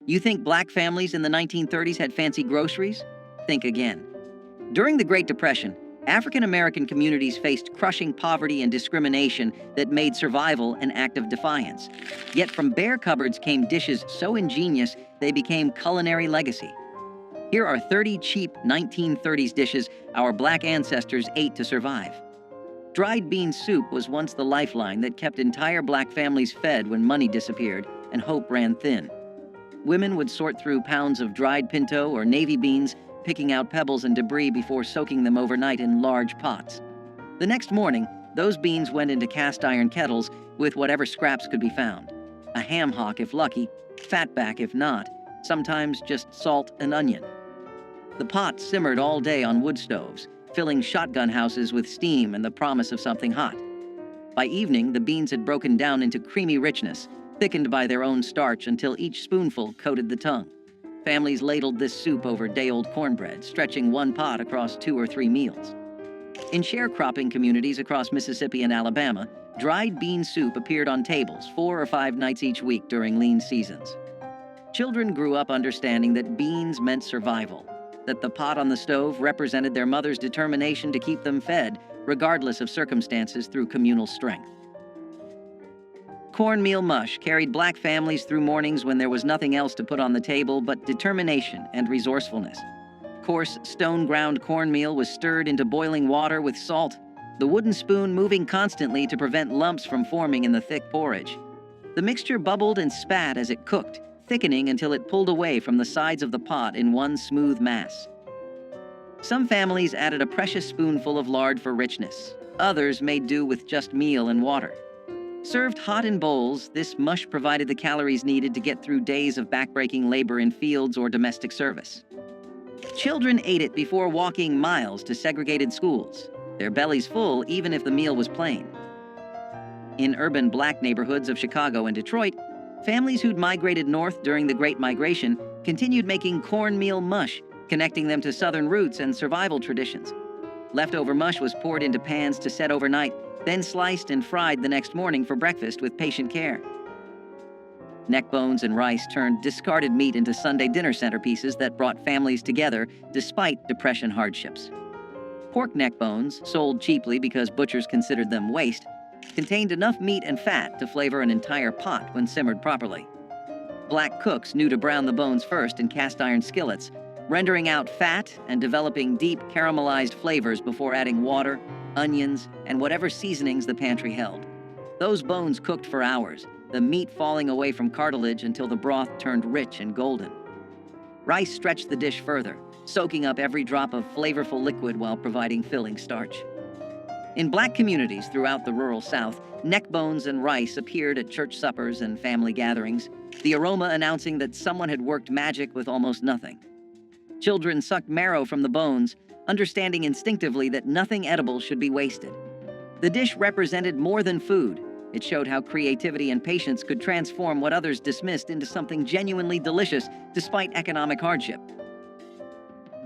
You think black families in the 1930s had fancy groceries? Think again. During the Great Depression, African American communities faced crushing poverty and discrimination that made survival an act of defiance. Yet from bare cupboards came dishes so ingenious they became culinary legacy. Here are 30 cheap 1930s dishes our black ancestors ate to survive. Dried bean soup was once the lifeline that kept entire black families fed when money disappeared and hope ran thin. Women would sort through pounds of dried pinto or navy beans, picking out pebbles and debris before soaking them overnight in large pots. The next morning, those beans went into cast iron kettles with whatever scraps could be found. A ham hock if lucky, fatback if not, sometimes just salt and onion. The pot simmered all day on wood stoves, filling shotgun houses with steam and the promise of something hot. By evening, the beans had broken down into creamy richness, thickened by their own starch until each spoonful coated the tongue. Families ladled this soup over day-old cornbread, stretching one pot across 2 or 3 meals. In sharecropping communities across Mississippi and Alabama, dried bean soup appeared on tables 4 or 5 nights each week during lean seasons. Children grew up understanding that beans meant survival, that the pot on the stove represented their mother's determination to keep them fed, regardless of circumstances, through communal strength. Cornmeal mush carried black families through mornings when there was nothing else to put on the table but determination and resourcefulness. Coarse, stone-ground cornmeal was stirred into boiling water with salt, the wooden spoon moving constantly to prevent lumps from forming in the thick porridge. The mixture bubbled and spat as it cooked, thickening until it pulled away from the sides of the pot in one smooth mass. Some families added a precious spoonful of lard for richness. Others made do with just meal and water. Served hot in bowls, this mush provided the calories needed to get through days of backbreaking labor in fields or domestic service. Children ate it before walking miles to segregated schools, their bellies full even if the meal was plain. In urban black neighborhoods of Chicago and Detroit, families who'd migrated north during the Great Migration continued making cornmeal mush, connecting them to Southern roots and survival traditions. Leftover mush was poured into pans to set overnight, then sliced and fried the next morning for breakfast with patient care. Neck bones and rice turned discarded meat into Sunday dinner centerpieces that brought families together despite Depression hardships. Pork neck bones, sold cheaply because butchers considered them waste, contained enough meat and fat to flavor an entire pot when simmered properly. Black cooks knew to brown the bones first in cast iron skillets, rendering out fat and developing deep caramelized flavors before adding water, onions, and whatever seasonings the pantry held. Those bones cooked for hours, the meat falling away from cartilage until the broth turned rich and golden. Rice stretched the dish further, soaking up every drop of flavorful liquid while providing filling starch. In black communities throughout the rural South, neck bones and rice appeared at church suppers and family gatherings, the aroma announcing that someone had worked magic with almost nothing. Children sucked marrow from the bones, understanding instinctively that nothing edible should be wasted. The dish represented more than food. It showed how creativity and patience could transform what others dismissed into something genuinely delicious despite economic hardship.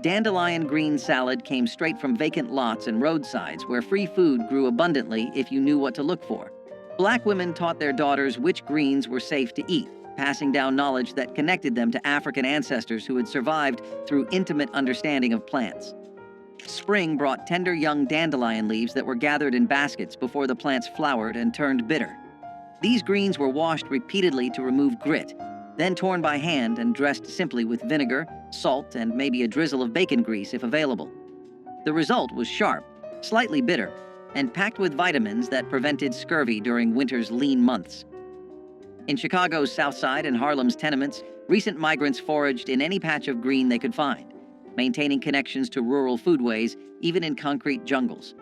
Dandelion green salad came straight from vacant lots and roadsides where free food grew abundantly if you knew what to look for. Black women taught their daughters which greens were safe to eat, passing down knowledge that connected them to African ancestors who had survived through intimate understanding of plants. Spring brought tender young dandelion leaves that were gathered in baskets before the plants flowered and turned bitter. These greens were washed repeatedly to remove grit, then torn by hand and dressed simply with vinegar, salt, and maybe a drizzle of bacon grease if available. The result was sharp, slightly bitter, and packed with vitamins that prevented scurvy during winter's lean months. In Chicago's South Side and Harlem's tenements, recent migrants foraged in any patch of green they could find, maintaining connections to rural foodways even in concrete jungles.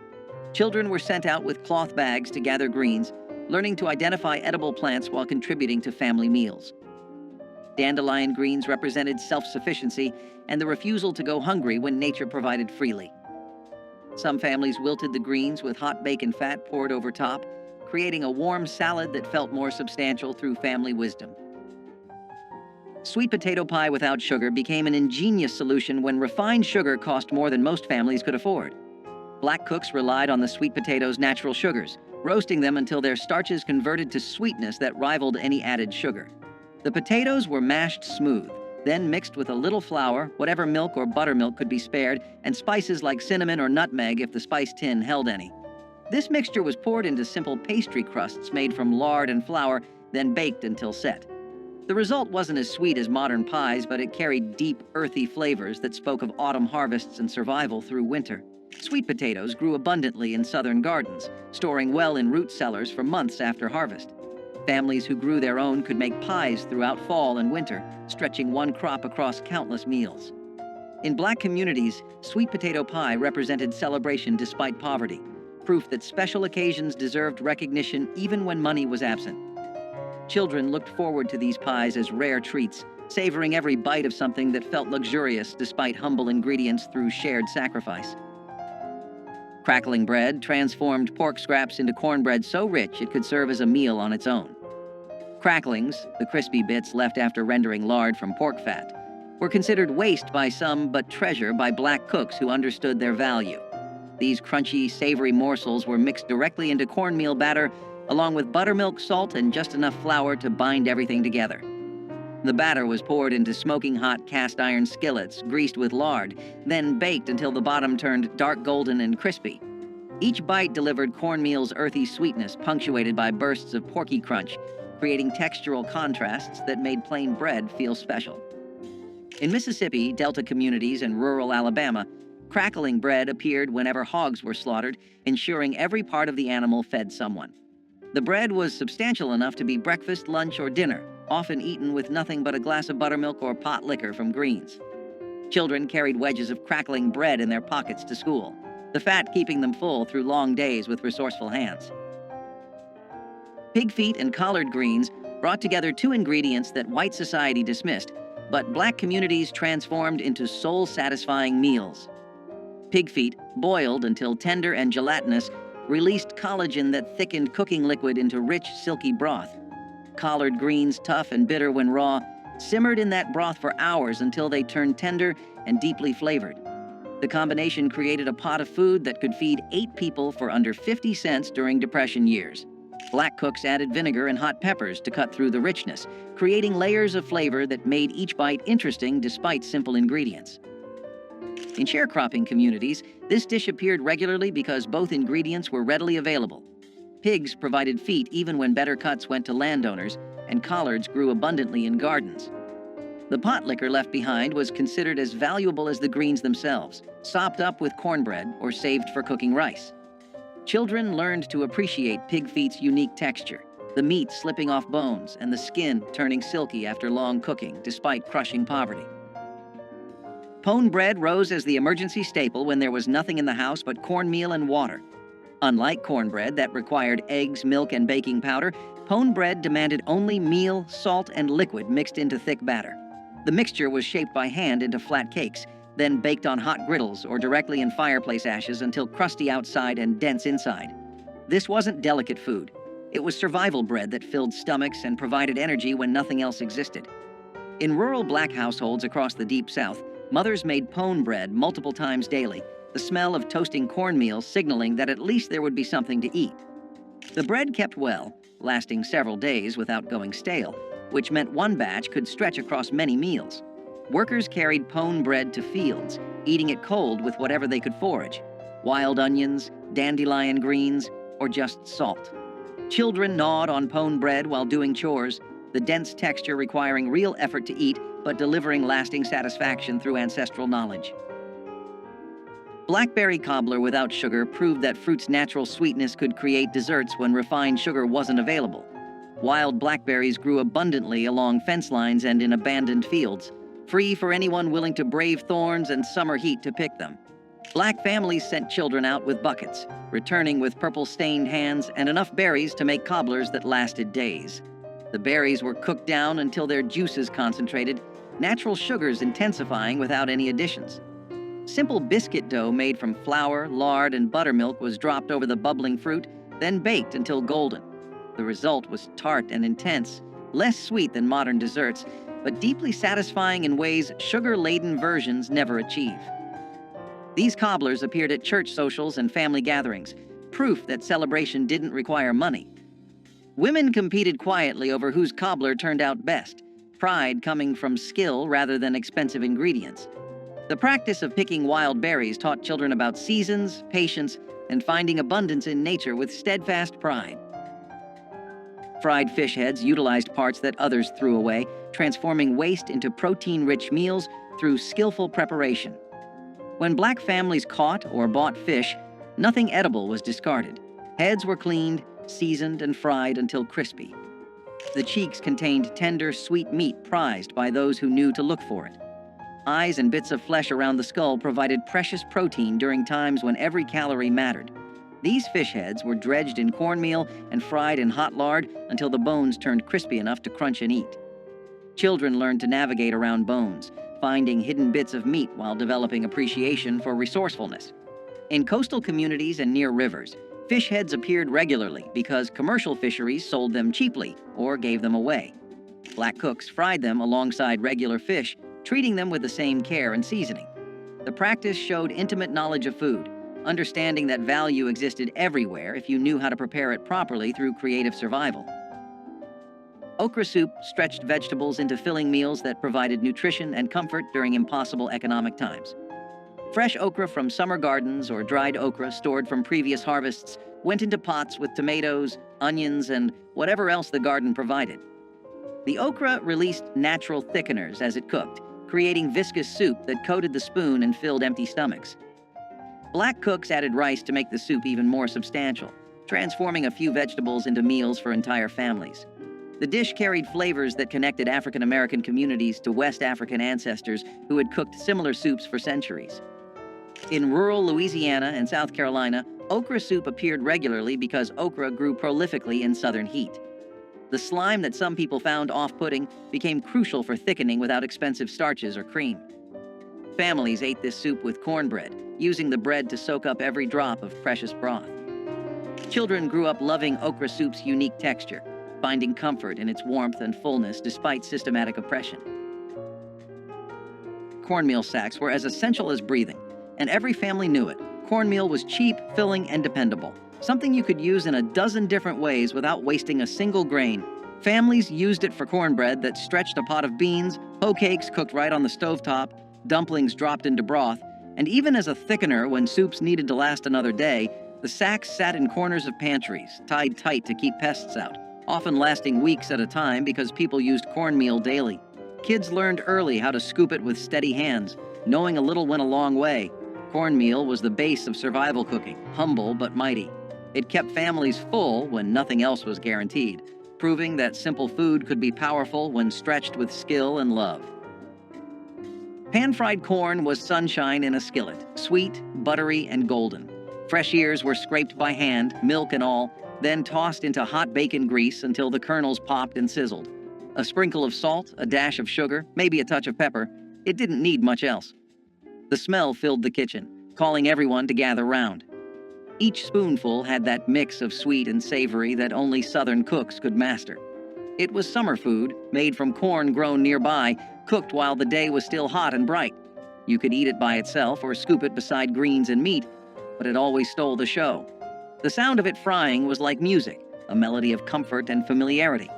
Children were sent out with cloth bags to gather greens, learning to identify edible plants while contributing to family meals. Dandelion greens represented self-sufficiency and the refusal to go hungry when nature provided freely. Some families wilted the greens with hot bacon fat poured over top, creating a warm salad that felt more substantial through family wisdom. Sweet potato pie without sugar became an ingenious solution when refined sugar cost more than most families could afford. Black cooks relied on the sweet potato's natural sugars, roasting them until their starches converted to sweetness that rivaled any added sugar. The potatoes were mashed smooth, then mixed with a little flour, whatever milk or buttermilk could be spared, and spices like cinnamon or nutmeg if the spice tin held any. This mixture was poured into simple pastry crusts made from lard and flour, then baked until set. The result wasn't as sweet as modern pies, but it carried deep, earthy flavors that spoke of autumn harvests and survival through winter. Sweet potatoes grew abundantly in southern gardens, storing well in root cellars for months after harvest. Families who grew their own could make pies throughout fall and winter, stretching one crop across countless meals. In Black communities, sweet potato pie represented celebration despite poverty, proof that special occasions deserved recognition even when money was absent. Children looked forward to these pies as rare treats, savoring every bite of something that felt luxurious despite humble ingredients through shared sacrifice. Crackling bread transformed pork scraps into cornbread so rich it could serve as a meal on its own. Cracklings, the crispy bits left after rendering lard from pork fat, were considered waste by some but treasure by Black cooks who understood their value. These crunchy, savory morsels were mixed directly into cornmeal batter, along with buttermilk, salt, and just enough flour to bind everything together. The batter was poured into smoking hot cast iron skillets, greased with lard, then baked until the bottom turned dark golden and crispy. Each bite delivered cornmeal's earthy sweetness, punctuated by bursts of porky crunch, creating textural contrasts that made plain bread feel special. In Mississippi, Delta communities, and rural Alabama, crackling bread appeared whenever hogs were slaughtered, ensuring every part of the animal fed someone. The bread was substantial enough to be breakfast, lunch, or dinner, often eaten with nothing but a glass of buttermilk or pot liquor from Greens. Children carried wedges of crackling bread in their pockets to school, the fat keeping them full through long days with resourceful hands. Pig feet and collard greens brought together two ingredients that white society dismissed, but Black communities transformed into soul-satisfying meals. Pig feet, boiled until tender and gelatinous, released collagen that thickened cooking liquid into rich, silky broth. Collard greens, tough and bitter when raw, simmered in that broth for hours until they turned tender and deeply flavored. The combination created a pot of food that could feed 8 people for under 50 cents during Depression years. Black cooks added vinegar and hot peppers to cut through the richness, creating layers of flavor that made each bite interesting despite simple ingredients. In sharecropping communities, this dish appeared regularly because both ingredients were readily available. Pigs provided feet even when better cuts went to landowners, and collards grew abundantly in gardens. The pot liquor left behind was considered as valuable as the greens themselves, sopped up with cornbread or saved for cooking rice. Children learned to appreciate pig feet's unique texture, the meat slipping off bones and the skin turning silky after long cooking despite crushing poverty. Pone bread rose as the emergency staple when there was nothing in the house but cornmeal and water. Unlike cornbread that required eggs, milk, and baking powder, pone bread demanded only meal, salt, and liquid mixed into thick batter. The mixture was shaped by hand into flat cakes, then baked on hot griddles or directly in fireplace ashes until crusty outside and dense inside. This wasn't delicate food. It was survival bread that filled stomachs and provided energy when nothing else existed. In rural Black households across the Deep South, mothers made pone bread multiple times daily, the smell of toasting cornmeal signaling that at least there would be something to eat. The bread kept well, lasting several days without going stale, which meant one batch could stretch across many meals. Workers carried pone bread to fields, eating it cold with whatever they could forage: wild onions, dandelion greens, or just salt. Children gnawed on pone bread while doing chores, the dense texture requiring real effort to eat, but delivering lasting satisfaction through ancestral knowledge. Blackberry cobbler without sugar proved that fruit's natural sweetness could create desserts when refined sugar wasn't available. Wild blackberries grew abundantly along fence lines and in abandoned fields, free for anyone willing to brave thorns and summer heat to pick them. Black families sent children out with buckets, returning with purple-stained hands and enough berries to make cobblers that lasted days. The berries were cooked down until their juices concentrated, natural sugars intensifying without any additions. Simple biscuit dough made from flour, lard, and buttermilk was dropped over the bubbling fruit, then baked until golden. The result was tart and intense, less sweet than modern desserts, but deeply satisfying in ways sugar-laden versions never achieve. These cobblers appeared at church socials and family gatherings, proof that celebration didn't require money. Women competed quietly over whose cobbler turned out best, pride coming from skill rather than expensive ingredients. The practice of picking wild berries taught children about seasons, patience, and finding abundance in nature with steadfast pride. Fried fish heads utilized parts that others threw away, transforming waste into protein-rich meals through skillful preparation. When black families caught or bought fish, nothing edible was discarded. Heads were cleaned, seasoned, and fried until crispy. The cheeks contained tender, sweet meat prized by those who knew to look for it. Eyes and bits of flesh around the skull provided precious protein during times when every calorie mattered. These fish heads were dredged in cornmeal and fried in hot lard until the bones turned crispy enough to crunch and eat. Children learned to navigate around bones, finding hidden bits of meat while developing appreciation for resourcefulness. In coastal communities and near rivers, fish heads appeared regularly because commercial fisheries sold them cheaply or gave them away. Black cooks fried them alongside regular fish, treating them with the same care and seasoning. The practice showed intimate knowledge of food, understanding that value existed everywhere if you knew how to prepare it properly through creative survival. Okra soup stretched vegetables into filling meals that provided nutrition and comfort during impossible economic times. Fresh okra from summer gardens or dried okra stored from previous harvests went into pots with tomatoes, onions, and whatever else the garden provided. The okra released natural thickeners as it cooked, creating viscous soup that coated the spoon and filled empty stomachs. Black cooks added rice to make the soup even more substantial, transforming a few vegetables into meals for entire families. The dish carried flavors that connected African American communities to West African ancestors who had cooked similar soups for centuries. In rural Louisiana and South Carolina, okra soup appeared regularly because okra grew prolifically in southern heat. The slime that some people found off-putting became crucial for thickening without expensive starches or cream. Families ate this soup with cornbread, using the bread to soak up every drop of precious broth. Children grew up loving okra soup's unique texture, finding comfort in its warmth and fullness despite systematic oppression. Cornmeal sacks were as essential as breathing, and every family knew it. Cornmeal was cheap, filling, and dependable, something you could use in a dozen different ways without wasting a single grain. Families used it for cornbread that stretched a pot of beans, hoe cakes cooked right on the stovetop, dumplings dropped into broth, and even as a thickener when soups needed to last another day, the sacks sat in corners of pantries, tied tight to keep pests out, often lasting weeks at a time because people used cornmeal daily. Kids learned early how to scoop it with steady hands, knowing a little went a long way. Cornmeal was the base of survival cooking, humble but mighty. It kept families full when nothing else was guaranteed, proving that simple food could be powerful when stretched with skill and love. Pan-fried corn was sunshine in a skillet, sweet, buttery, and golden. Fresh ears were scraped by hand, milk and all, then tossed into hot bacon grease until the kernels popped and sizzled. A sprinkle of salt, a dash of sugar, maybe a touch of pepper. It didn't need much else. The smell filled the kitchen, calling everyone to gather round. Each spoonful had that mix of sweet and savory that only Southern cooks could master. It was summer food, made from corn grown nearby, cooked while the day was still hot and bright. You could eat it by itself or scoop it beside greens and meat, but it always stole the show. The sound of it frying was like music, a melody of comfort and familiarity.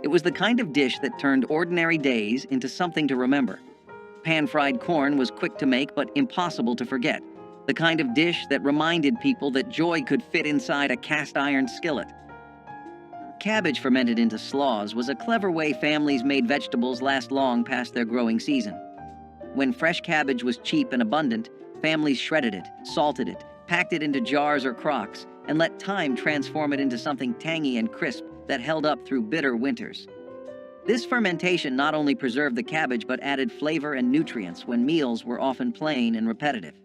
It was the kind of dish that turned ordinary days into something to remember. Pan-fried corn was quick to make but impossible to forget, the kind of dish that reminded people that joy could fit inside a cast-iron skillet. Cabbage fermented into slaws was a clever way families made vegetables last long past their growing season. When fresh cabbage was cheap and abundant, families shredded it, salted it, packed it into jars or crocks, and let time transform it into something tangy and crisp that held up through bitter winters. This fermentation not only preserved the cabbage but added flavor and nutrients when meals were often plain and repetitive.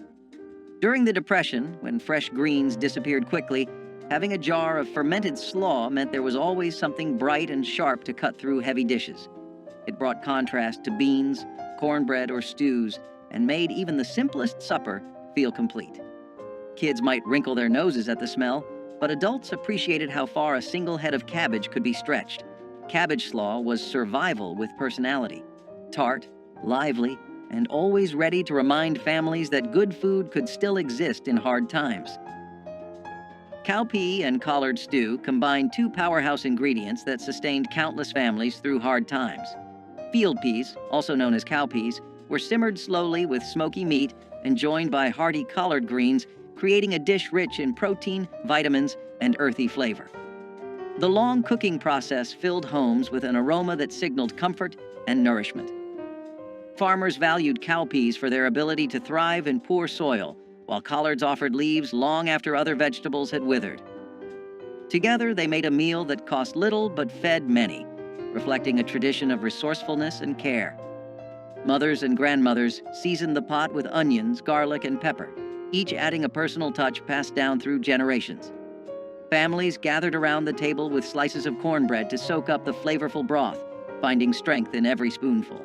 During the Depression, when fresh greens disappeared quickly, having a jar of fermented slaw meant there was always something bright and sharp to cut through heavy dishes. It brought contrast to beans, cornbread, or stews, and made even the simplest supper feel complete. Kids might wrinkle their noses at the smell, but adults appreciated how far a single head of cabbage could be stretched. Cabbage slaw was survival with personality, tart, lively, and always ready to remind families that good food could still exist in hard times. Cowpea and collard stew combined two powerhouse ingredients that sustained countless families through hard times. Field peas, also known as cowpeas, were simmered slowly with smoky meat and joined by hearty collard greens, creating a dish rich in protein, vitamins, and earthy flavor. The long cooking process filled homes with an aroma that signaled comfort and nourishment. Farmers valued cowpeas for their ability to thrive in poor soil, while collards offered leaves long after other vegetables had withered. Together, they made a meal that cost little but fed many, reflecting a tradition of resourcefulness and care. Mothers and grandmothers seasoned the pot with onions, garlic, and pepper, each adding a personal touch passed down through generations. Families gathered around the table with slices of cornbread to soak up the flavorful broth, finding strength in every spoonful.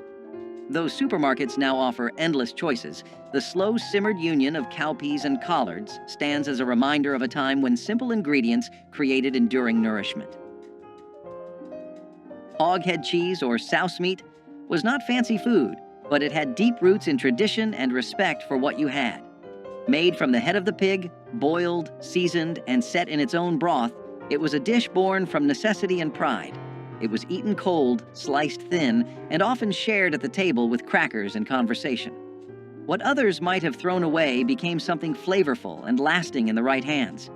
Though supermarkets now offer endless choices, the slow-simmered union of cowpeas and collards stands as a reminder of a time when simple ingredients created enduring nourishment. Hoghead cheese, or souse meat, was not fancy food, but it had deep roots in tradition and respect for what you had. Made from the head of the pig, boiled, seasoned, and set in its own broth, it was a dish born from necessity and pride. It was eaten cold, sliced thin, and often shared at the table with crackers and conversation. What others might have thrown away became something flavorful and lasting in the right hands.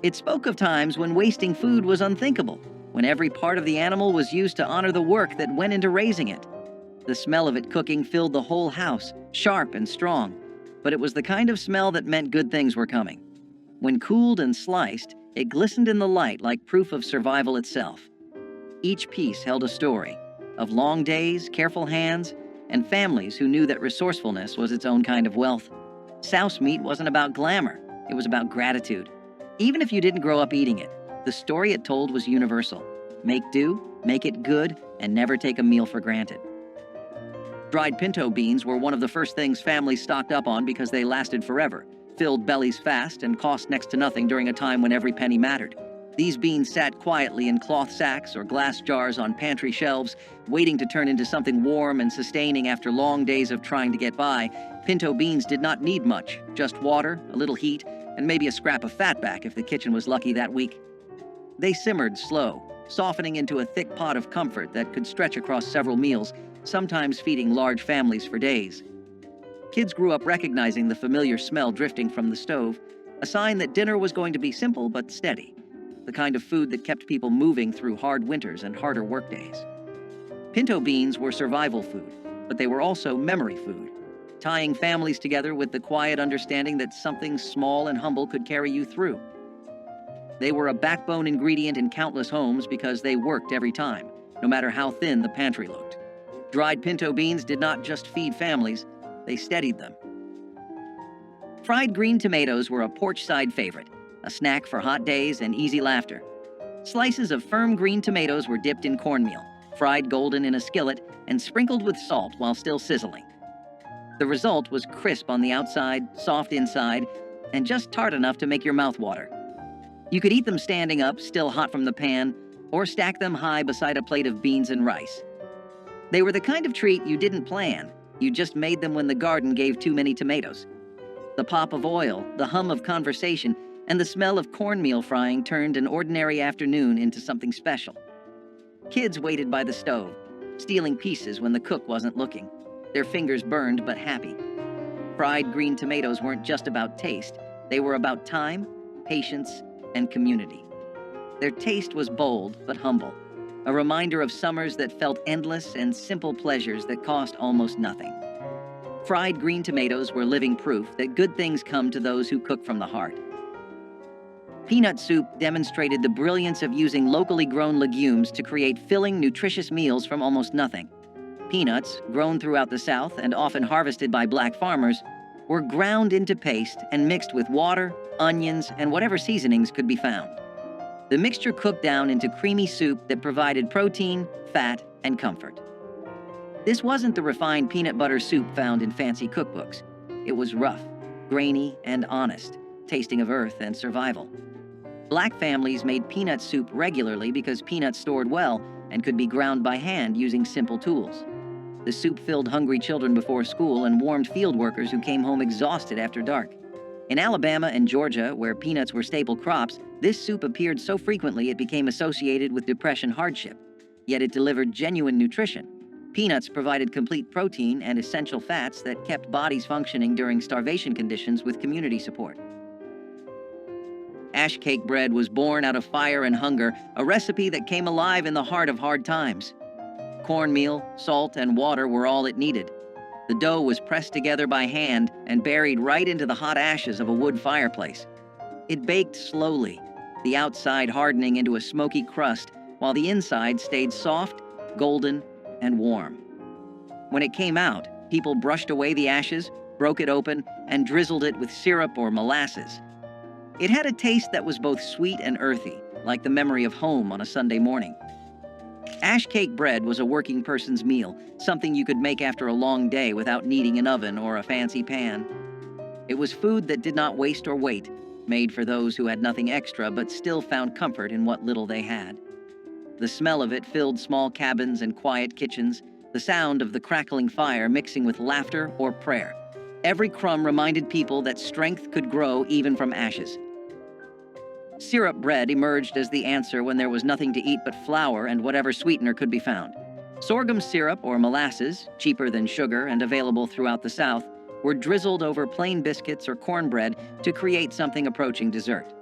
It spoke of times when wasting food was unthinkable, when every part of the animal was used to honor the work that went into raising it. The smell of it cooking filled the whole house, sharp and strong, but it was the kind of smell that meant good things were coming. When cooled and sliced, it glistened in the light like proof of survival itself. Each piece held a story of long days, careful hands, and families who knew that resourcefulness was its own kind of wealth. Souse meat wasn't about glamour, it was about gratitude. Even if you didn't grow up eating it, the story it told was universal. Make do, make it good, and never take a meal for granted. Dried pinto beans were one of the first things families stocked up on because they lasted forever, filled bellies fast, and cost next to nothing during a time when every penny mattered. These beans sat quietly in cloth sacks or glass jars on pantry shelves, waiting to turn into something warm and sustaining after long days of trying to get by. Pinto beans did not need much, just water, a little heat, and maybe a scrap of fatback if the kitchen was lucky that week. They simmered slow, softening into a thick pot of comfort that could stretch across several meals, sometimes feeding large families for days. Kids grew up recognizing the familiar smell drifting from the stove, a sign that dinner was going to be simple but steady, the kind of food that kept people moving through hard winters and harder workdays. Pinto beans were survival food, but they were also memory food, tying families together with the quiet understanding that something small and humble could carry you through. They were a backbone ingredient in countless homes because they worked every time, no matter how thin the pantry looked. Dried pinto beans did not just feed families, they steadied them. Fried green tomatoes were a porch-side favorite, a snack for hot days and easy laughter. Slices of firm green tomatoes were dipped in cornmeal, fried golden in a skillet, and sprinkled with salt while still sizzling. The result was crisp on the outside, soft inside, and just tart enough to make your mouth water. You could eat them standing up, still hot from the pan, or stack them high beside a plate of beans and rice. They were the kind of treat you didn't plan. You just made them when the garden gave too many tomatoes. The pop of oil, the hum of conversation, and the smell of cornmeal frying turned an ordinary afternoon into something special. Kids waited by the stove, stealing pieces when the cook wasn't looking, their fingers burned but happy. Fried green tomatoes weren't just about taste, they were about time, patience, and community. Their taste was bold but humble, a reminder of summers that felt endless and simple pleasures that cost almost nothing. Fried green tomatoes were living proof that good things come to those who cook from the heart. Peanut soup demonstrated the brilliance of using locally grown legumes to create filling, nutritious meals from almost nothing. Peanuts, grown throughout the South and often harvested by black farmers, were ground into paste and mixed with water, onions, and whatever seasonings could be found. The mixture cooked down into creamy soup that provided protein, fat, and comfort. This wasn't the refined peanut butter soup found in fancy cookbooks. It was rough, grainy, and honest, tasting of earth and survival. Black families made peanut soup regularly because peanuts stored well and could be ground by hand using simple tools. The soup filled hungry children before school and warmed field workers who came home exhausted after dark. In Alabama and Georgia, where peanuts were staple crops, this soup appeared so frequently it became associated with depression hardship. Yet it delivered genuine nutrition. Peanuts provided complete protein and essential fats that kept bodies functioning during starvation conditions with community support. Ash cake bread was born out of fire and hunger, a recipe that came alive in the heart of hard times. Cornmeal, salt, and water were all it needed. The dough was pressed together by hand and buried right into the hot ashes of a wood fireplace. It baked slowly, the outside hardening into a smoky crust, while the inside stayed soft, golden, and warm. When it came out, people brushed away the ashes, broke it open, and drizzled it with syrup or molasses. It had a taste that was both sweet and earthy, like the memory of home on a Sunday morning. Ash cake bread was a working person's meal, something you could make after a long day without needing an oven or a fancy pan. It was food that did not waste or wait, made for those who had nothing extra but still found comfort in what little they had. The smell of it filled small cabins and quiet kitchens, the sound of the crackling fire mixing with laughter or prayer. Every crumb reminded people that strength could grow even from ashes. Syrup bread emerged as the answer when there was nothing to eat but flour and whatever sweetener could be found. Sorghum syrup or molasses, cheaper than sugar and available throughout the South, were drizzled over plain biscuits or cornbread to create something approaching dessert.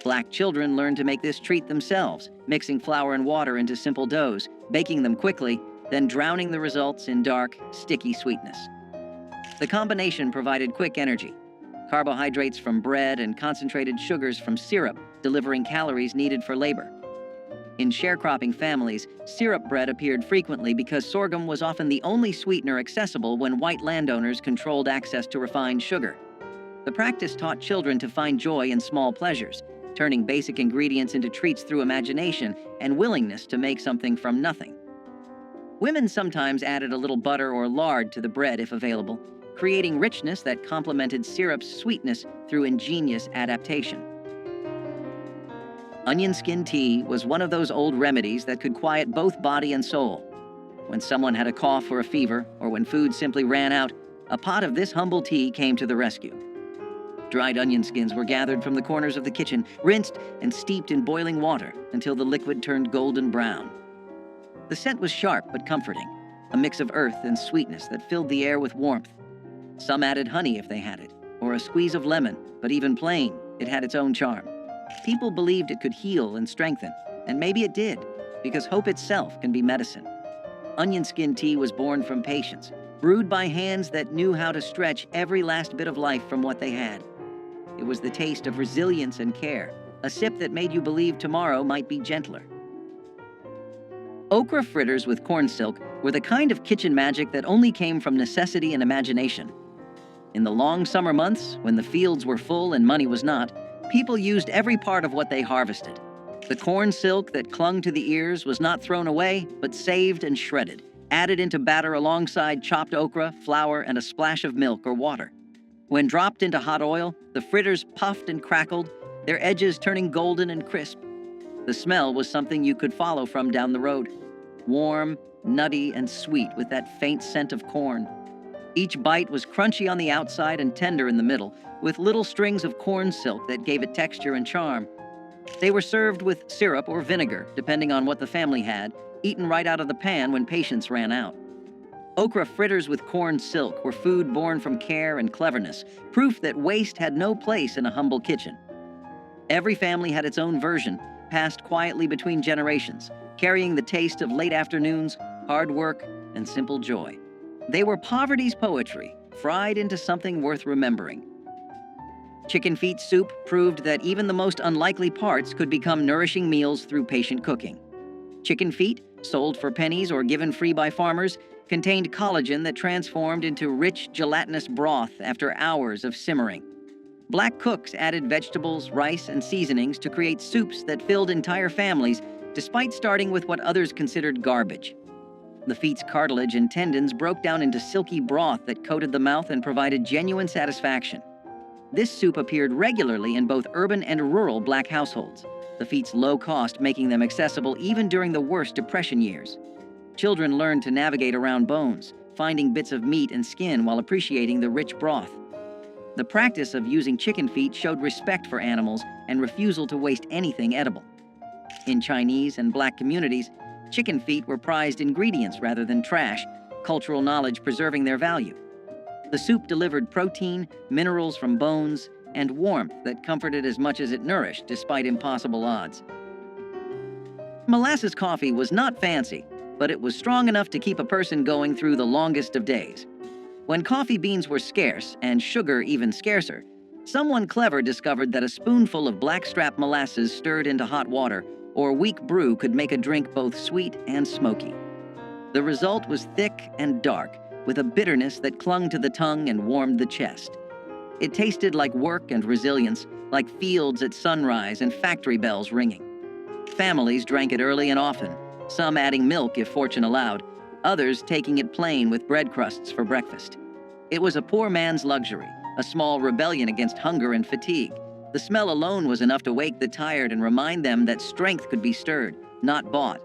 Black children learned to make this treat themselves, mixing flour and water into simple doughs, baking them quickly, then drowning the results in dark, sticky sweetness. The combination provided quick energy. Carbohydrates from bread and concentrated sugars from syrup, delivering calories needed for labor. In sharecropping families, syrup bread appeared frequently because sorghum was often the only sweetener accessible when white landowners controlled access to refined sugar. The practice taught children to find joy in small pleasures, turning basic ingredients into treats through imagination and willingness to make something from nothing. Women sometimes added a little butter or lard to the bread if available, creating richness that complemented syrup's sweetness through ingenious adaptation. Onion skin tea was one of those old remedies that could quiet both body and soul. When someone had a cough or a fever, or when food simply ran out, a pot of this humble tea came to the rescue. Dried onion skins were gathered from the corners of the kitchen, rinsed and steeped in boiling water until the liquid turned golden brown. The scent was sharp but comforting, a mix of earth and sweetness that filled the air with warmth. Some added honey if they had it, or a squeeze of lemon, but even plain, it had its own charm. People believed it could heal and strengthen, and maybe it did, because hope itself can be medicine. Onion skin tea was born from patience, brewed by hands that knew how to stretch every last bit of life from what they had. It was the taste of resilience and care, a sip that made you believe tomorrow might be gentler. Okra fritters with corn silk were the kind of kitchen magic that only came from necessity and imagination. In the long summer months, when the fields were full and money was not, people used every part of what they harvested. The corn silk that clung to the ears was not thrown away, but saved and shredded, added into batter alongside chopped okra, flour, and a splash of milk or water. When dropped into hot oil, the fritters puffed and crackled, their edges turning golden and crisp. The smell was something you could follow from down the road. Warm, nutty, and sweet with that faint scent of corn. Each bite was crunchy on the outside and tender in the middle, with little strings of corn silk that gave it texture and charm. They were served with syrup or vinegar, depending on what the family had, eaten right out of the pan when patience ran out. Okra fritters with corn silk were food born from care and cleverness, proof that waste had no place in a humble kitchen. Every family had its own version, passed quietly between generations, carrying the taste of late afternoons, hard work, and simple joy. They were poverty's poetry, fried into something worth remembering. Chicken feet soup proved that even the most unlikely parts could become nourishing meals through patient cooking. Chicken feet, sold for pennies or given free by farmers, contained collagen that transformed into rich, gelatinous broth after hours of simmering. Black cooks added vegetables, rice, and seasonings to create soups that filled entire families, despite starting with what others considered garbage. The feet's cartilage and tendons broke down into silky broth that coated the mouth and provided genuine satisfaction. This soup appeared regularly in both urban and rural Black households, the feet's low cost making them accessible even during the worst Depression years. Children learned to navigate around bones, finding bits of meat and skin while appreciating the rich broth. The practice of using chicken feet showed respect for animals and refusal to waste anything edible. In Chinese and Black communities, Chicken feet were prized ingredients rather than trash, cultural knowledge preserving their value. The soup delivered protein, minerals from bones, and warmth that comforted as much as it nourished despite impossible odds. Molasses coffee was not fancy, but it was strong enough to keep a person going through the longest of days. When coffee beans were scarce, and sugar even scarcer, someone clever discovered that a spoonful of blackstrap molasses stirred into hot water or weak brew could make a drink both sweet and smoky. The result was thick and dark, with a bitterness that clung to the tongue and warmed the chest. It tasted like work and resilience, like fields at sunrise and factory bells ringing. Families drank it early and often, some adding milk if fortune allowed, others taking it plain with bread crusts for breakfast. It was a poor man's luxury, a small rebellion against hunger and fatigue. The smell alone was enough to wake the tired and remind them that strength could be stirred, not bought.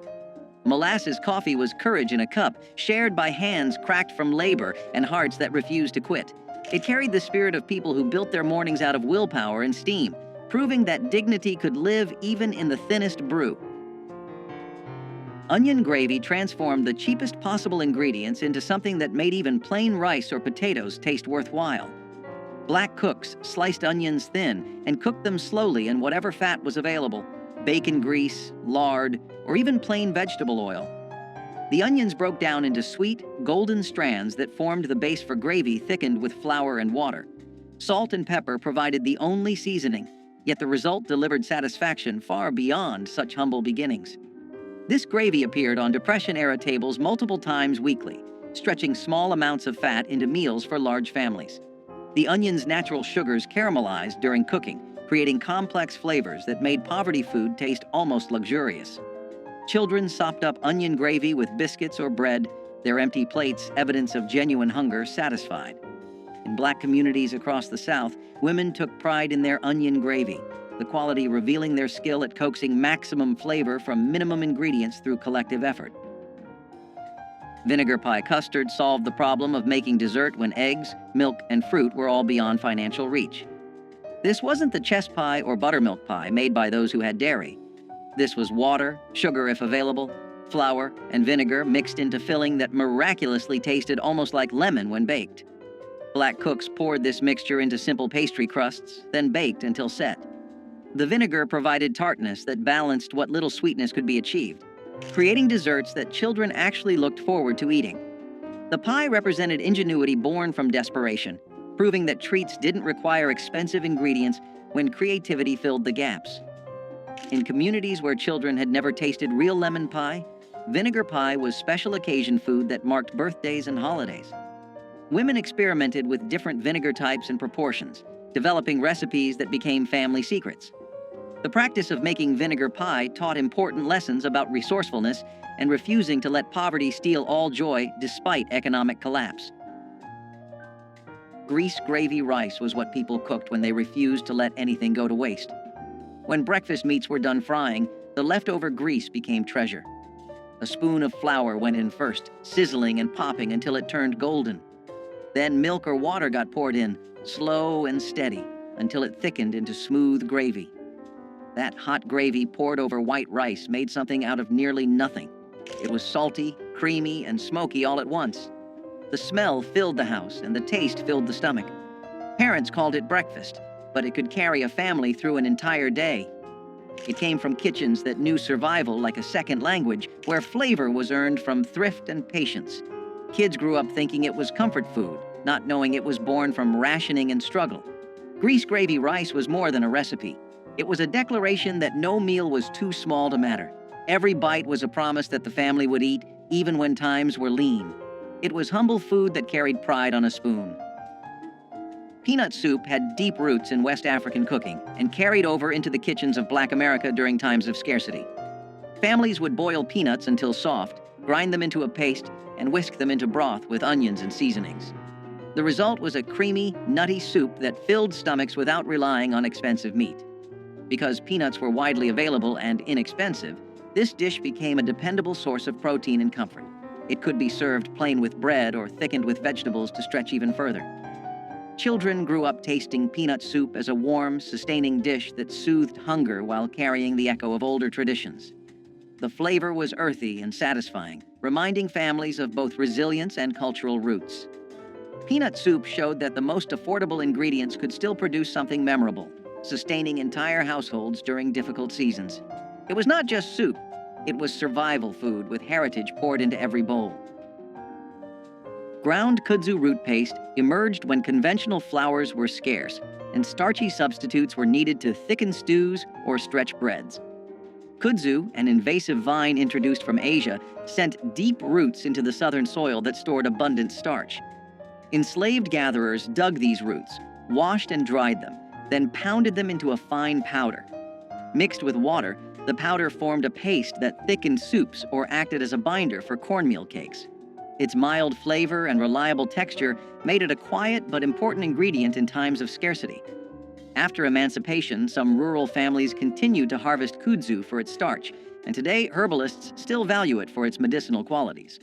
Molasses coffee was courage in a cup, shared by hands cracked from labor and hearts that refused to quit. It carried the spirit of people who built their mornings out of willpower and steam, proving that dignity could live even in the thinnest brew. Onion gravy transformed the cheapest possible ingredients into something that made even plain rice or potatoes taste worthwhile. Black cooks sliced onions thin and cooked them slowly in whatever fat was available: bacon grease, lard, or even plain vegetable oil. The onions broke down into sweet, golden strands that formed the base for gravy thickened with flour and water. Salt and pepper provided the only seasoning, yet the result delivered satisfaction far beyond such humble beginnings. This gravy appeared on Depression-era tables multiple times weekly, stretching small amounts of fat into meals for large families. The onion's natural sugars caramelized during cooking, creating complex flavors that made poverty food taste almost luxurious. Children sopped up onion gravy with biscuits or bread, their empty plates evidence of genuine hunger satisfied. In Black communities across the South, women took pride in their onion gravy, the quality revealing their skill at coaxing maximum flavor from minimum ingredients through collective effort. Vinegar pie custard solved the problem of making dessert when eggs, milk, and fruit were all beyond financial reach. This wasn't the chess pie or buttermilk pie made by those who had dairy. This was water, sugar if available, flour, and vinegar mixed into filling that miraculously tasted almost like lemon when baked. Black cooks poured this mixture into simple pastry crusts, then baked until set. The vinegar provided tartness that balanced what little sweetness could be achieved, creating desserts that children actually looked forward to eating. The pie represented ingenuity born from desperation, proving that treats didn't require expensive ingredients when creativity filled the gaps. In communities where children had never tasted real lemon pie, vinegar pie was special occasion food that marked birthdays and holidays. Women experimented with different vinegar types and proportions, developing recipes that became family secrets. The practice of making vinegar pie taught important lessons about resourcefulness and refusing to let poverty steal all joy despite economic collapse. Grease gravy rice was what people cooked when they refused to let anything go to waste. When breakfast meats were done frying, the leftover grease became treasure. A spoon of flour went in first, sizzling and popping until it turned golden. Then milk or water got poured in, slow and steady, until it thickened into smooth gravy. That hot gravy poured over white rice made something out of nearly nothing. It was salty, creamy, and smoky all at once. The smell filled the house, and the taste filled the stomach. Parents called it breakfast, but it could carry a family through an entire day. It came from kitchens that knew survival like a second language, where flavor was earned from thrift and patience. Kids grew up thinking it was comfort food, not knowing it was born from rationing and struggle. Grease gravy rice was more than a recipe. It was a declaration that no meal was too small to matter. Every bite was a promise that the family would eat, even when times were lean. It was humble food that carried pride on a spoon. Peanut soup had deep roots in West African cooking and carried over into the kitchens of Black America during times of scarcity. Families would boil peanuts until soft, grind them into a paste, and whisk them into broth with onions and seasonings. The result was a creamy, nutty soup that filled stomachs without relying on expensive meat. Because peanuts were widely available and inexpensive, this dish became a dependable source of protein and comfort. It could be served plain with bread or thickened with vegetables to stretch even further. Children grew up tasting peanut soup as a warm, sustaining dish that soothed hunger while carrying the echo of older traditions. The flavor was earthy and satisfying, reminding families of both resilience and cultural roots. Peanut soup showed that the most affordable ingredients could still produce something memorable, sustaining entire households during difficult seasons. It was not just soup, it was survival food with heritage poured into every bowl. Ground kudzu root paste emerged when conventional flours were scarce, and starchy substitutes were needed to thicken stews or stretch breads. Kudzu, an invasive vine introduced from Asia, sent deep roots into the southern soil that stored abundant starch. Enslaved gatherers dug these roots, washed and dried them, then pounded them into a fine powder. Mixed with water, the powder formed a paste that thickened soups or acted as a binder for cornmeal cakes. Its mild flavor and reliable texture made it a quiet but important ingredient in times of scarcity. After emancipation, some rural families continued to harvest kudzu for its starch, and today herbalists still value it for its medicinal qualities.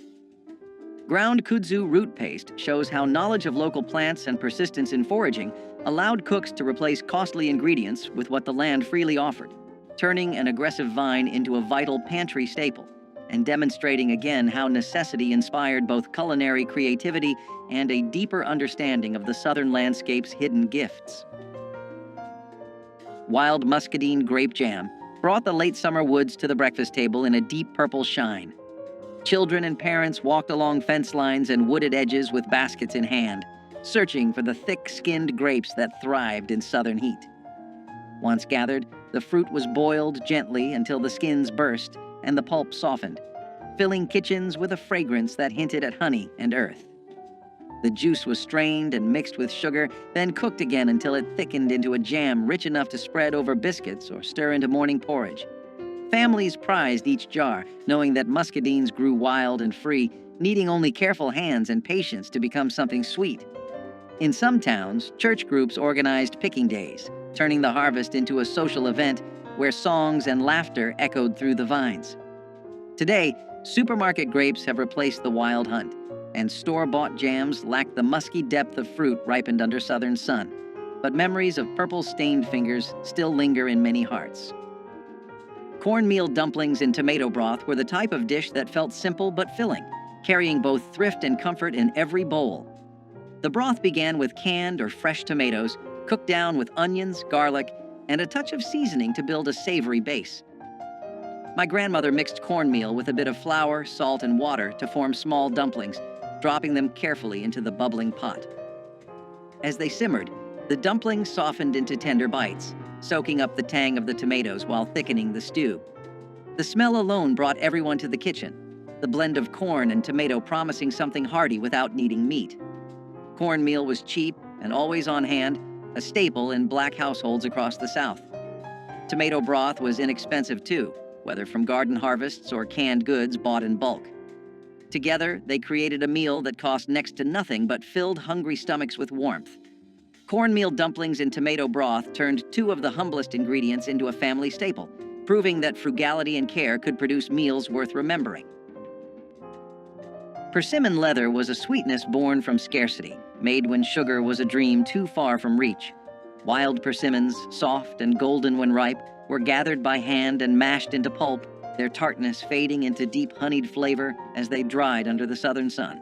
Ground kudzu root paste shows how knowledge of local plants and persistence in foraging allowed cooks to replace costly ingredients with what the land freely offered, turning an aggressive vine into a vital pantry staple, and demonstrating again how necessity inspired both culinary creativity and a deeper understanding of the southern landscape's hidden gifts. Wild muscadine grape jam brought the late summer woods to the breakfast table in a deep purple shine. Children and parents walked along fence lines and wooded edges with baskets in hand, searching for the thick-skinned grapes that thrived in southern heat. Once gathered, the fruit was boiled gently until the skins burst and the pulp softened, filling kitchens with a fragrance that hinted at honey and earth. The juice was strained and mixed with sugar, then cooked again until it thickened into a jam rich enough to spread over biscuits or stir into morning porridge. Families prized each jar, knowing that muscadines grew wild and free, needing only careful hands and patience to become something sweet. In some towns, church groups organized picking days, turning the harvest into a social event where songs and laughter echoed through the vines. Today, supermarket grapes have replaced the wild hunt, and store-bought jams lack the musky depth of fruit ripened under southern sun. But memories of purple-stained fingers still linger in many hearts. Cornmeal dumplings in tomato broth were the type of dish that felt simple but filling, carrying both thrift and comfort in every bowl. The broth began with canned or fresh tomatoes, cooked down with onions, garlic, and a touch of seasoning to build a savory base. My grandmother mixed cornmeal with a bit of flour, salt, and water to form small dumplings, dropping them carefully into the bubbling pot. As they simmered, the dumplings softened into tender bites, soaking up the tang of the tomatoes while thickening the stew. The smell alone brought everyone to the kitchen, the blend of corn and tomato promising something hearty without needing meat. Cornmeal was cheap and always on hand, a staple in Black households across the South. Tomato broth was inexpensive too, whether from garden harvests or canned goods bought in bulk. Together, they created a meal that cost next to nothing but filled hungry stomachs with warmth. Cornmeal dumplings in tomato broth turned two of the humblest ingredients into a family staple, proving that frugality and care could produce meals worth remembering. Persimmon leather was a sweetness born from scarcity, made when sugar was a dream too far from reach. Wild persimmons, soft and golden when ripe, were gathered by hand and mashed into pulp, their tartness fading into deep honeyed flavor as they dried under the southern sun.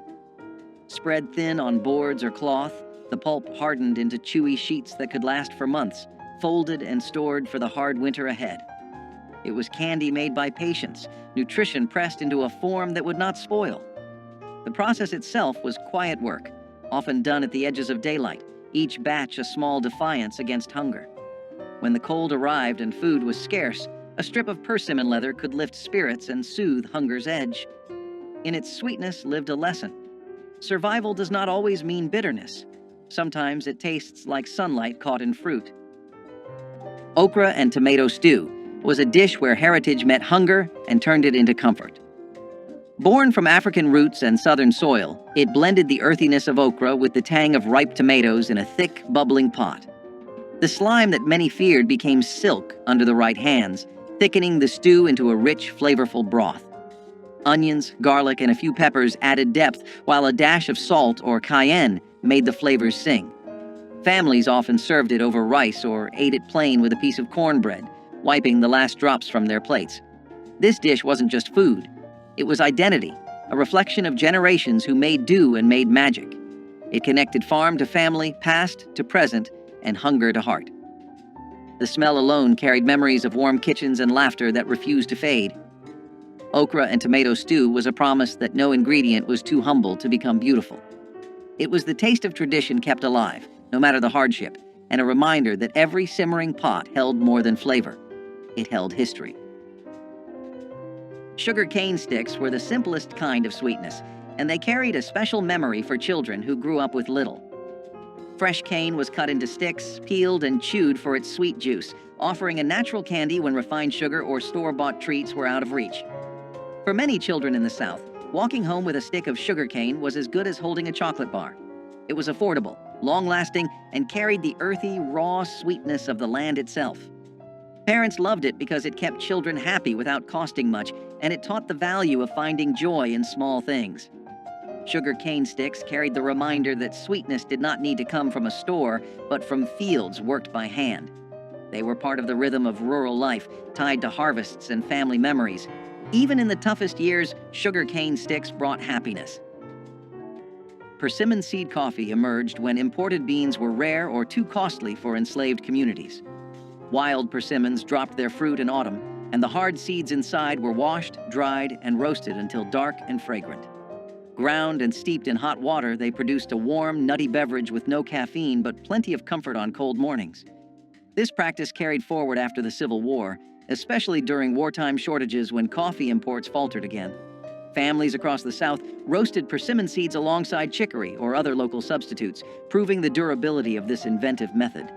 Spread thin on boards or cloth, the pulp hardened into chewy sheets that could last for months, folded and stored for the hard winter ahead. It was candy made by patience, nutrition pressed into a form that would not spoil. The process itself was quiet work, often done at the edges of daylight, each batch a small defiance against hunger. When the cold arrived and food was scarce, a strip of persimmon leather could lift spirits and soothe hunger's edge. In its sweetness lived a lesson. Survival does not always mean bitterness. Sometimes it tastes like sunlight caught in fruit. Okra and tomato stew was a dish where heritage met hunger and turned it into comfort. Born from African roots and southern soil, it blended the earthiness of okra with the tang of ripe tomatoes in a thick, bubbling pot. The slime that many feared became silk under the right hands, thickening the stew into a rich, flavorful broth. Onions, garlic, and a few peppers added depth, while a dash of salt or cayenne made the flavors sing. Families often served it over rice or ate it plain with a piece of cornbread, wiping the last drops from their plates. This dish wasn't just food. It was identity, a reflection of generations who made do and made magic. It connected farm to family, past to present, and hunger to heart. The smell alone carried memories of warm kitchens and laughter that refused to fade. Okra and tomato stew was a promise that no ingredient was too humble to become beautiful. It was the taste of tradition kept alive, no matter the hardship, and a reminder that every simmering pot held more than flavor. It held history. Sugar cane sticks were the simplest kind of sweetness, and they carried a special memory for children who grew up with little. Fresh cane was cut into sticks, peeled, and chewed for its sweet juice, offering a natural candy when refined sugar or store-bought treats were out of reach. For many children in the South, walking home with a stick of sugar cane was as good as holding a chocolate bar. It was affordable, long-lasting, and carried the earthy, raw sweetness of the land itself. Parents loved it because it kept children happy without costing much, and it taught the value of finding joy in small things. Sugar cane sticks carried the reminder that sweetness did not need to come from a store, but from fields worked by hand. They were part of the rhythm of rural life, tied to harvests and family memories. Even in the toughest years, sugar cane sticks brought happiness. Persimmon seed coffee emerged when imported beans were rare or too costly for enslaved communities. Wild persimmons dropped their fruit in autumn, and the hard seeds inside were washed, dried, and roasted until dark and fragrant. Ground and steeped in hot water, they produced a warm, nutty beverage with no caffeine but plenty of comfort on cold mornings. This practice carried forward after the Civil War, especially during wartime shortages when coffee imports faltered again. Families across the South roasted persimmon seeds alongside chicory or other local substitutes, proving the durability of this inventive method.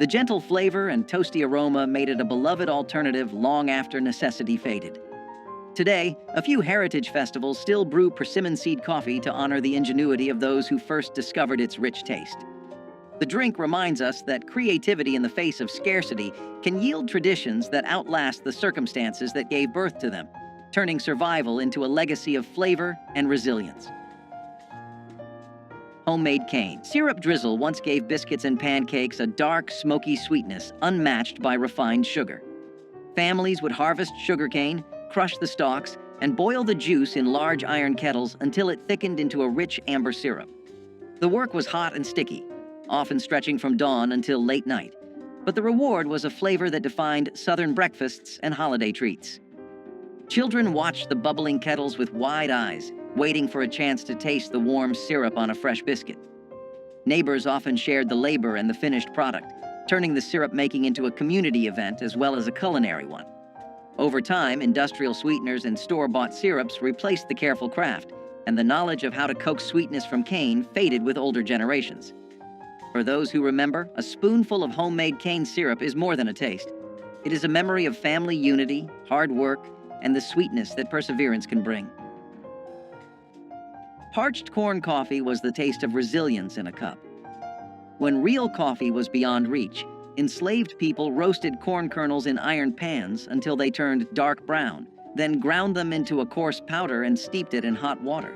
The gentle flavor and toasty aroma made it a beloved alternative long after necessity faded. Today, a few heritage festivals still brew persimmon seed coffee to honor the ingenuity of those who first discovered its rich taste. The drink reminds us that creativity in the face of scarcity can yield traditions that outlast the circumstances that gave birth to them, turning survival into a legacy of flavor and resilience. Homemade cane. Syrup drizzle once gave biscuits and pancakes a dark, smoky sweetness unmatched by refined sugar. Families would harvest sugarcane, crush the stalks, and boil the juice in large iron kettles until it thickened into a rich amber syrup. The work was hot and sticky, often stretching from dawn until late night, but the reward was a flavor that defined Southern breakfasts and holiday treats. Children watched the bubbling kettles with wide eyes, waiting for a chance to taste the warm syrup on a fresh biscuit. Neighbors often shared the labor and the finished product, turning the syrup making into a community event as well as a culinary one. Over time, industrial sweeteners and store-bought syrups replaced the careful craft, and the knowledge of how to coax sweetness from cane faded with older generations. For those who remember, a spoonful of homemade cane syrup is more than a taste. It is a memory of family unity, hard work, and the sweetness that perseverance can bring. Parched corn coffee was the taste of resilience in a cup. When real coffee was beyond reach, enslaved people roasted corn kernels in iron pans until they turned dark brown, then ground them into a coarse powder and steeped it in hot water.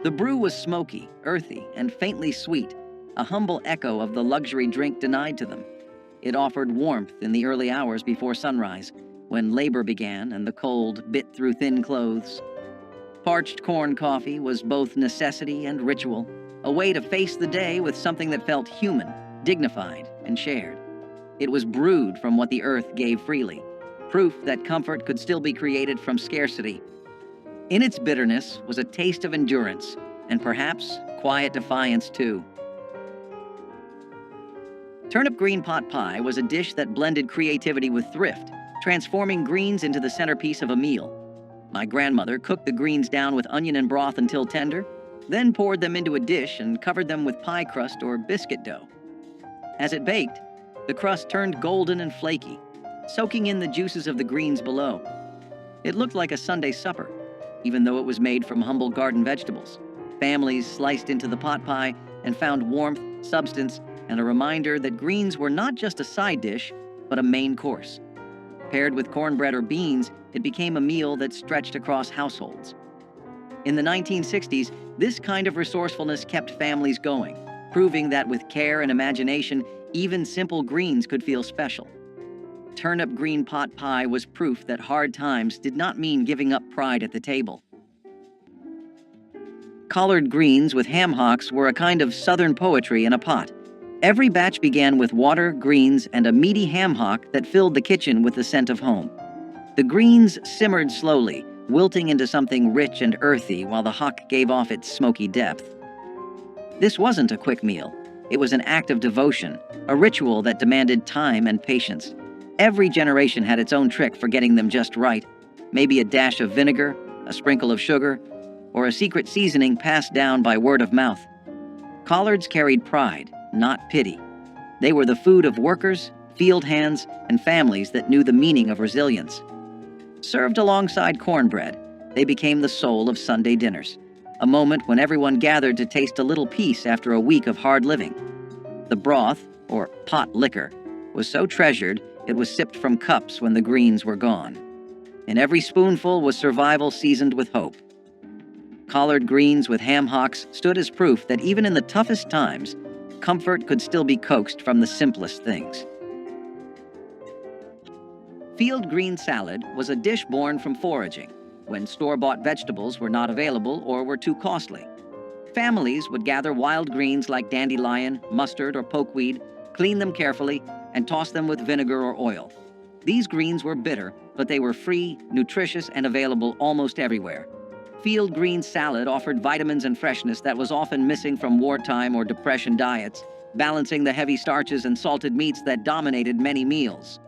The brew was smoky, earthy, and faintly sweet, a humble echo of the luxury drink denied to them. It offered warmth in the early hours before sunrise, when labor began and the cold bit through thin clothes. Parched corn coffee was both necessity and ritual, a way to face the day with something that felt human, dignified, and shared. It was brewed from what the earth gave freely, proof that comfort could still be created from scarcity. In its bitterness was a taste of endurance, and perhaps quiet defiance too. Turnip green pot pie was a dish that blended creativity with thrift, transforming greens into the centerpiece of a meal. My grandmother cooked the greens down with onion and broth until tender, then poured them into a dish and covered them with pie crust or biscuit dough. As it baked, the crust turned golden and flaky, soaking in the juices of the greens below. It looked like a Sunday supper, even though it was made from humble garden vegetables. Families sliced into the pot pie and found warmth, substance, and a reminder that greens were not just a side dish, but a main course. Paired with cornbread or beans, it became a meal that stretched across households. In the 1960s, this kind of resourcefulness kept families going, proving that with care and imagination, even simple greens could feel special. Turnip green pot pie was proof that hard times did not mean giving up pride at the table. Collard greens with ham hocks were a kind of southern poetry in a pot. Every batch began with water, greens, and a meaty ham hock that filled the kitchen with the scent of home. The greens simmered slowly, wilting into something rich and earthy while the hock gave off its smoky depth. This wasn't a quick meal. It was an act of devotion, a ritual that demanded time and patience. Every generation had its own trick for getting them just right. Maybe a dash of vinegar, a sprinkle of sugar, or a secret seasoning passed down by word of mouth. Collards carried pride, not pity. They were the food of workers, field hands, and families that knew the meaning of resilience. Served alongside cornbread, they became the soul of Sunday dinners, a moment when everyone gathered to taste a little peace after a week of hard living. The broth, or pot liquor, was so treasured it was sipped from cups when the greens were gone. In every spoonful was survival seasoned with hope. Collard greens with ham hocks stood as proof that even in the toughest times, comfort could still be coaxed from the simplest things. Field green salad was a dish born from foraging, when store-bought vegetables were not available or were too costly. Families would gather wild greens like dandelion, mustard, or pokeweed, clean them carefully, and toss them with vinegar or oil. These greens were bitter, but they were free, nutritious, and available almost everywhere. Field green salad offered vitamins and freshness that was often missing from wartime or depression diets, balancing the heavy starches and salted meats that dominated many meals.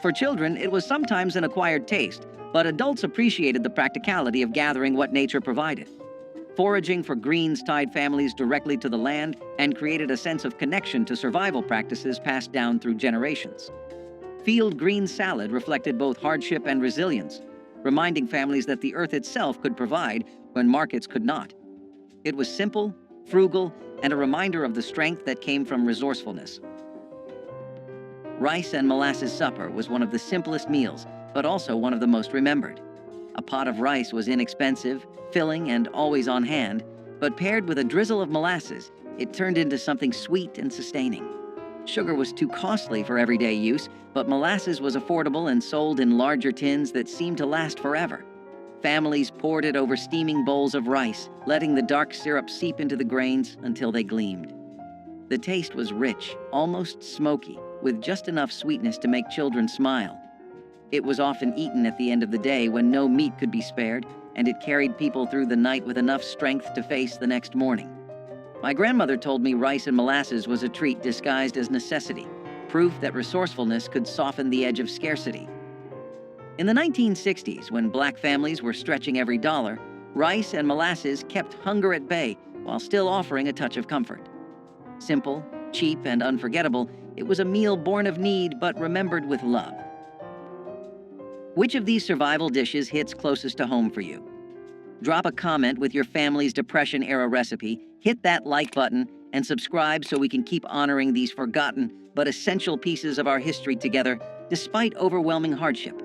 For children, it was sometimes an acquired taste, but adults appreciated the practicality of gathering what nature provided. Foraging for greens tied families directly to the land and created a sense of connection to survival practices passed down through generations. Field green salad reflected both hardship and resilience, reminding families that the earth itself could provide when markets could not. It was simple, frugal, and a reminder of the strength that came from resourcefulness. Rice and molasses supper was one of the simplest meals, but also one of the most remembered. A pot of rice was inexpensive, filling, and always on hand, but paired with a drizzle of molasses, it turned into something sweet and sustaining. Sugar was too costly for everyday use, but molasses was affordable and sold in larger tins that seemed to last forever. Families poured it over steaming bowls of rice, letting the dark syrup seep into the grains until they gleamed. The taste was rich, almost smoky, with just enough sweetness to make children smile. It was often eaten at the end of the day when no meat could be spared, and it carried people through the night with enough strength to face the next morning. My grandmother told me rice and molasses was a treat disguised as necessity, proof that resourcefulness could soften the edge of scarcity. In the 1960s, when black families were stretching every dollar, rice and molasses kept hunger at bay while still offering a touch of comfort. Simple, cheap, and unforgettable, it was a meal born of need but remembered with love. Which of these survival dishes hits closest to home for you? Drop a comment with your family's Depression-era recipe, hit that like button, and subscribe so we can keep honoring these forgotten but essential pieces of our history together despite overwhelming hardship.